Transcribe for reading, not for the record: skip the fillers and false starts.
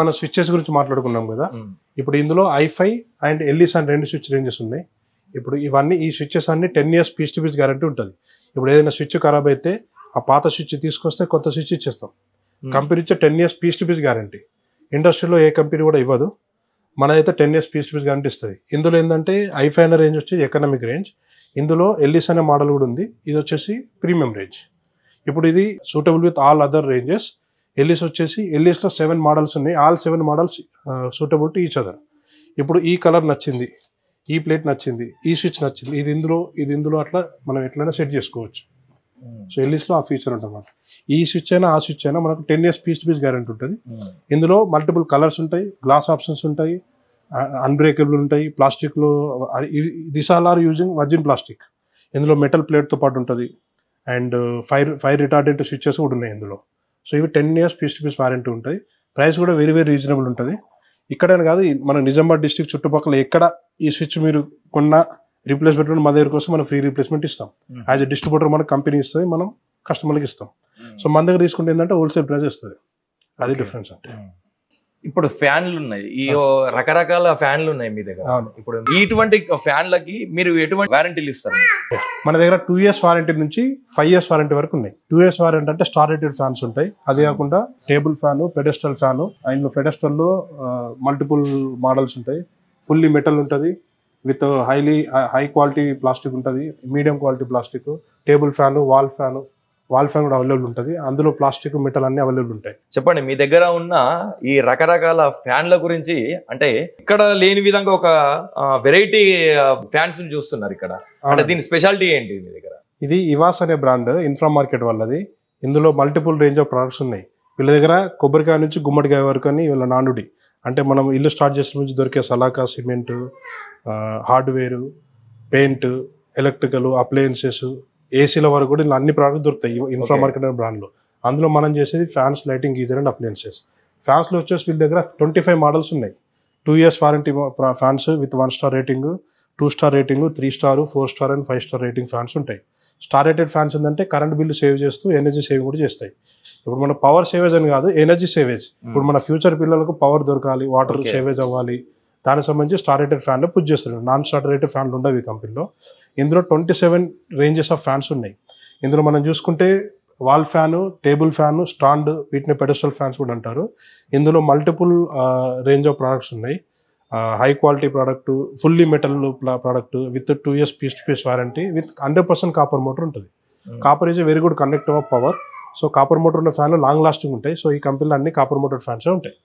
మన స్విచ్చెస్ గురించి మాట్లాడుకున్నాం కదా. ఇప్పుడు ఇందులో i5 అండ్ ఎల్ఈస్ అని 2 స్విచ్ రేంజెస్ ఉన్నాయి. ఇప్పుడు ఈ స్విచ్చెస్ అన్ని 10 years piece to piece guarantee ఉంటుంది. ఇప్పుడు ఏదైనా స్విచ్ ఖరాబ్ అయితే ఆ పాత స్విచ్ తీసుకొస్తే కొత్త స్విచ్ ఇచ్చేస్తాం. కంపెనీ ఇచ్చే 10 years piece to piece guarantee. ఇండస్ట్రీలో ఏ కంపెనీ కూడా ఇవ్వదు. మనదైతే 10 years piece to piece guarantee ఇస్తుంది. ఇందులో ఏంటంటే i5 అనే రేంజ్ వచ్చి ఎకనామిక్ రేంజ్. ఇందులో ఎల్ఈస్ అనే మోడల్ కూడా ఉంది. ఇది వచ్చేసి ప్రీమియం రేంజ్. ఇప్పుడు ఇది suitable with all other ranges. ఎల్ఈస్ వచ్చేసి ఎల్ఈస్లో 7 మోడల్స్ ఉన్నాయి. All 7 models suitable to each other. ఇప్పుడు ఈ కలర్ నచ్చింది, ఈ ప్లేట్ నచ్చింది, ఈ స్విచ్ నచ్చింది, ఇది ఇందులో అట్లా మనం ఎట్లయినా సెట్ చేసుకోవచ్చు. సో ఎల్ఈస్లో ఆ ఫీచర్ ఉంటుంది. ఈ స్విచ్ అయినా ఆ స్విచ్ అయినా మనకు 10 years piece to piece guarantee ఉంటుంది. ఇందులో మల్టిపుల్ కలర్స్ ఉంటాయి, గ్లాస్ ఆప్షన్స్ ఉంటాయి, అన్బ్రేకబుల్ ఉంటాయి. ప్లాస్టిక్లో this all are using virgin plastic. ఇందులో మెటల్ ప్లేట్తో పాటు ఉంటుంది. అండ్ ఫైర్ రిటార్డెంట్ స్విచ్చెస్ కూడా ఉన్నాయి ఇందులో. సో ఇవి 10 years piece to piece warranty ఉంటుంది. ప్రైస్ కూడా వెరీ వెరీ రీజనబుల్ ఉంటుంది. ఇక్కడనే కాదు, మన నిజామాబాద్ డిస్ట్రిక్ట్ చుట్టుపక్కల ఎక్కడ ఈ స్విచ్ మీరు కొన్న రీప్లేస్మెంట్ మా దగ్గర కోసం మనం ఫ్రీ రీప్లేస్మెంట్ ఇస్తాం. యాజ్ ఎ డిస్ట్రిబ్యూటర్ మనకు కంపెనీ ఇస్తుంది, మనం కస్టమర్కి ఇస్తాం. సో మన దగ్గర తీసుకుంటే ఏంటంటే హోల్సేల్ ప్రైస్ ఇస్తుంది. అది డిఫరెన్స్ అంటే. ఇప్పుడు ఫ్యాన్లు ఉన్నాయి, ఈ రకరకాల ఫ్యాన్లు ఉన్నాయి మీ దగ్గర. ఇప్పుడు ఇటువంటి ఫ్యాన్లకి మీరు ఎటువంటి వారంటీలు ఇస్తారు? మన దగ్గర 2 years వారంటీ నుంచి 5 years వారంటీ వరకు ఉన్నాయి. 2 years వారంటీ అంటే స్టార్ రేటెడ్ ఫ్యాన్స్ ఉంటాయి. అదే కాకుండా టేబుల్ ఫ్యాను, పెడెస్టల్ ఫ్యాను. ఇందులో పెడెస్టల్లో మల్టిపుల్ మోడల్స్ ఉంటాయి. ఫుల్లీ మెటల్ ఉంటుంది, విత్ హై క్వాలిటీ ప్లాస్టిక్ ఉంటుంది, medium quality plastic. Table fan, wall fan కూడా అవైలబుల్ ఉంటుంది. అందులో ప్లాస్టిక్, మెటల్ అన్ని అవైలబుల్ ఉంటాయి. చెప్పండి, మీ దగ్గర ఉన్న ఈ రకరకాల ఫ్యాన్ల గురించి. అంటే ఇక్కడ లేని విధంగా ఒక వెరైటీ ఫ్యాన్స్ చూస్తున్నారు ఇక్కడ. అంటే దీని స్పెషాలిటీ ఏంటి మీ దగ్గర? ఇది ఇవాస్ అనే బ్రాండ్, ఇన్ఫ్రా మార్కెట్ వాళ్ళది. ఇందులో మల్టిపుల్ రేంజ్ ఆఫ్ ప్రొడక్ట్స్ ఉన్నాయి. వీళ్ళ దగ్గర కొబ్బరికాయ నుంచి గుమ్మడికాయ వరకు అని వీళ్ళ నానుడి. అంటే మనం ఇల్లు స్టార్ట్ చేసిన నుంచి దొరికే సలాకా, cement, hardware, paint, electrical, appliances, ఏసీల వరకు కూడా ఇలా అన్ని ప్రోడక్ట్స్ దొరుకుతాయి ఇన్ఫ్రా మార్కెట్ అనే బ్రాండ్లో. అందులో మనం చేసేది fans, lighting, geyser and appliances. ఫ్యాన్స్లో వచ్చేసి వీళ్ళ దగ్గర 25 మోడల్స్ ఉన్నాయి. 2 years warranty fans with 1 star rating, 2 star rating, 3 star, 4 star and 5 star rating fans ఉంటాయి. స్టార్ రేటెడ్ ఫ్యాన్స్ ఏంటంటే కరెంట్ బిల్లు సేవ్ చేస్తూ ఎనర్జీ సేవింగ్ కూడా చేస్తాయి. ఇప్పుడు మన పవర్ సేవేజ్ అని కాదు, ఎనర్జీ సేవేజ్. ఇప్పుడు మన ఫ్యూచర్ పిల్లలకు పవర్ దొరకాలి, వాటర్ సేవేజ్ అవ్వాలి, దానికి సంబంధించి స్టార్ రేటెడ్ ఫ్యాన్లో పుష్ చేస్తారు. నాన్ స్టార్ రేటెడ్ ఫ్యాన్లు ఉండవు ఈ కంపెనీలో. ఇందులో 27 రేంజెస్ ఆఫ్ ఫ్యాన్స్ ఉన్నాయి. ఇందులో మనం చూసుకుంటే wall fan, table fan, stand, వీటిని పెడెస్టల్ ఫ్యాన్స్ కూడా అంటారు. ఇందులో మల్టిపుల్ రేంజ్ ఆఫ్ ప్రోడక్ట్స్ ఉన్నాయి. High quality product, fully metal product with 2 years piece to piece warranty with 100% copper motor ఉంటుంది. Copper is a very good conductor of power. So copper motor ఉన్న ఫ్యాన్లు long lasting ఉంటాయి. So ఈ కంపెనీలో అన్ని copper motor ఫ్యాన్సే ఉంటాయి.